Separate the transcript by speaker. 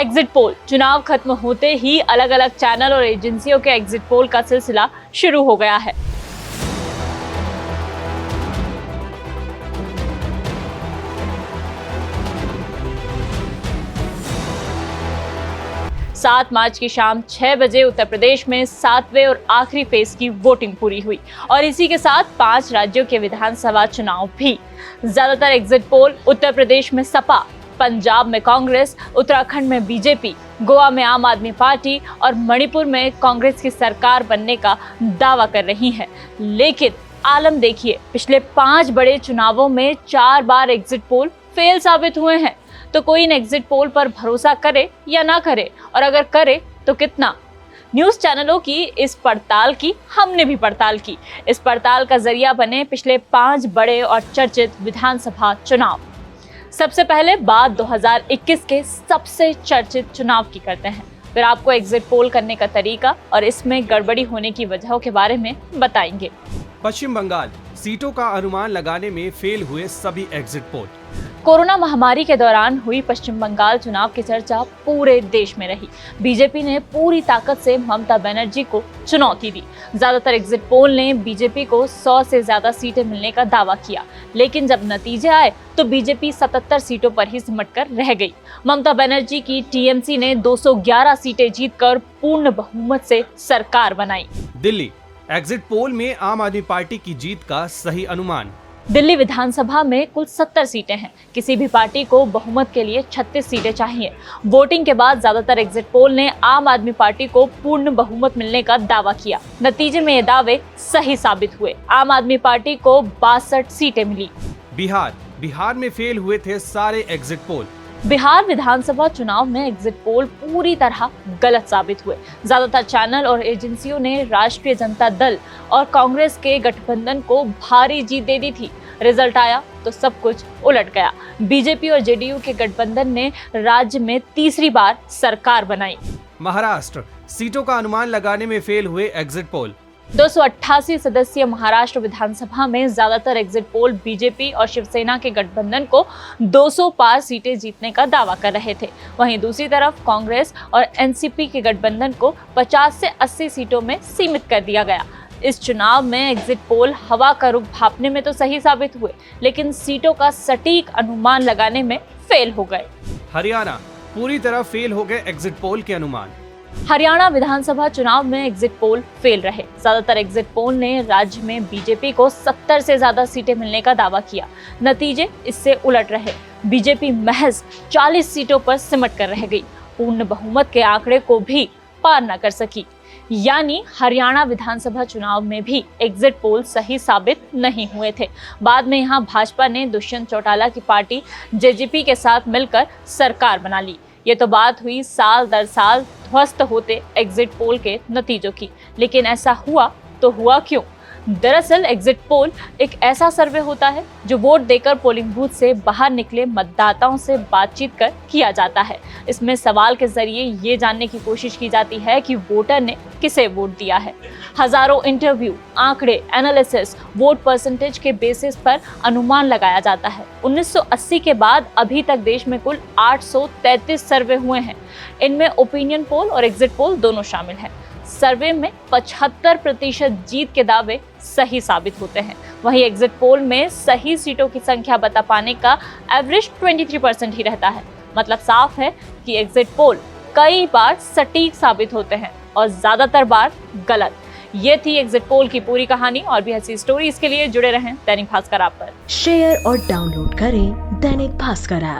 Speaker 1: Exit poll. चुनाव खत्म होते ही अलग अलग चैनल और एजेंसियों के एग्जिट पोल का सिलसिला शुरू हो गया है। सात मार्च की शाम 6 बजे उत्तर प्रदेश में 7वें और आखिरी फेज की वोटिंग पूरी हुई और इसी के साथ 5 राज्यों के विधानसभा चुनाव भी। ज्यादातर एग्जिट पोल उत्तर प्रदेश में सपा, पंजाब में कांग्रेस, उत्तराखंड में बीजेपी, गोवा में आम आदमी पार्टी और मणिपुर में कांग्रेस की सरकार बनने का दावा कर रही है। लेकिन आलम देखिए, पिछले 5 बड़े चुनावों में 4 बार एग्जिट पोल फेल साबित हुए हैं। तो कोई इन एग्जिट पोल पर भरोसा करे या ना करे, और अगर करे तो कितना। न्यूज़ चैनलों की इस पड़ताल की हमने भी पड़ताल की। इस पड़ताल का जरिया बने पिछले 5 बड़े और चर्चित विधानसभा चुनाव। सबसे पहले बात 2021 के सबसे चर्चित चुनाव की करते हैं, फिर आपको एग्जिट पोल करने का तरीका और इसमें गड़बड़ी होने की वजहों के बारे में बताएंगे।
Speaker 2: पश्चिम बंगाल, सीटों का अनुमान लगाने में फेल हुए सभी एग्जिट पोल।
Speaker 1: कोरोना महामारी के दौरान हुई पश्चिम बंगाल चुनाव की चर्चा पूरे देश में रही। बीजेपी ने पूरी ताकत से ममता बनर्जी को चुनौती दी। ज्यादातर एग्जिट पोल ने बीजेपी को 100 से ज्यादा सीटें मिलने का दावा किया, लेकिन जब नतीजे आए तो बीजेपी 77 सीटों पर ही सिमटकर रह गई। ममता बनर्जी की टीएमसी ने 211 सीटें जीतकर पूर्ण बहुमत से सरकार बनाई।
Speaker 2: दिल्ली, एग्जिट पोल में आम आदमी पार्टी की जीत का सही अनुमान।
Speaker 1: दिल्ली विधानसभा में कुल 70 सीटें हैं। किसी भी पार्टी को बहुमत के लिए 36 सीटें चाहिए। वोटिंग के बाद ज्यादातर एग्जिट पोल ने आम आदमी पार्टी को पूर्ण बहुमत मिलने का दावा किया। नतीजे में ये दावे सही साबित हुए। आम आदमी पार्टी को 62 सीटें मिली।
Speaker 2: बिहार में फेल हुए थे सारे एग्जिट पोल।
Speaker 1: बिहार विधानसभा चुनाव में एग्जिट पोल पूरी तरह गलत साबित हुए। ज्यादातर चैनल और एजेंसियों ने राष्ट्रीय जनता दल और कांग्रेस के गठबंधन को भारी जीत दे दी थी। रिजल्ट आया तो सब कुछ उलट गया। बीजेपी और जेडीयू के गठबंधन ने राज्य में तीसरी बार सरकार बनाई।
Speaker 2: महाराष्ट्र, सीटों का अनुमान लगाने में फेल हुए एग्जिट पोल।
Speaker 1: 288 सदस्यीय महाराष्ट्र विधानसभा में ज्यादातर एग्जिट पोल बीजेपी और शिवसेना के गठबंधन को 200 पार सीटें जीतने का दावा कर रहे थे। वहीं दूसरी तरफ कांग्रेस और एनसीपी के गठबंधन को 50 से 80 सीटों में सीमित कर दिया गया। इस चुनाव में एग्जिट पोल हवा का रुख भांपने में तो सही साबित हुए, लेकिन सीटों का सटीक अनुमान लगाने में फेल हो गए।
Speaker 2: हरियाणा, पूरी तरह फेल हो गए एग्जिट पोल के अनुमान।
Speaker 1: हरियाणा विधानसभा चुनाव में एग्जिट पोल फेल रहे। ज्यादातर एग्जिट पोल ने राज्य में बीजेपी को 70 से ज्यादा सीटें मिलने का दावा किया। नतीजे इससे उलट रहे। बीजेपी महज 40 सीटों पर सिमट कर रह गई। पूर्ण बहुमत के आंकड़े को भी पार न कर सकी। यानी हरियाणा विधानसभा चुनाव में भी एग्जिट पोल सही साबित नहीं हुए थे। बाद में यहां भाजपा ने दुष्यंत चौटाला की पार्टी जेजेपी के साथ मिलकर सरकार बना ली। ये तो बात हुई साल दर साल ध्वस्त होते एग्जिट पोल के नतीजों की, लेकिन ऐसा हुआ तो हुआ क्यों? दरअसल एग्जिट पोल एक ऐसा सर्वे होता है जो वोट देकर पोलिंग बूथ से बाहर निकले मतदाताओं से बातचीत कर किया जाता है। इसमें सवाल के जरिए ये जानने की कोशिश की जाती है कि वोटर ने किसे वोट दिया है। हजारों इंटरव्यू, आंकड़े, एनालिसिस, वोट परसेंटेज के बेसिस पर अनुमान लगाया जाता है। 1980 के बाद अभी तक देश में कुल 833 सर्वे हुए हैं। इनमें ओपिनियन पोल और एग्जिट पोल दोनों शामिल हैं। सर्वे में 75% जीत के दावे सही साबित होते हैं। वहीं एग्जिट पोल में सही सीटों की संख्या बता पाने का एवरेज 23% ही रहता है। मतलब साफ है कि एग्जिट पोल कई बार सटीक साबित होते हैं और ज्यादातर बार गलत। ये थी एग्जिट पोल की पूरी कहानी। और भी ऐसी स्टोरीज के लिए जुड़े रहें दैनिक भास्कर ऐप पर।
Speaker 3: शेयर और डाउनलोड करें दैनिक भास्कर ऐप।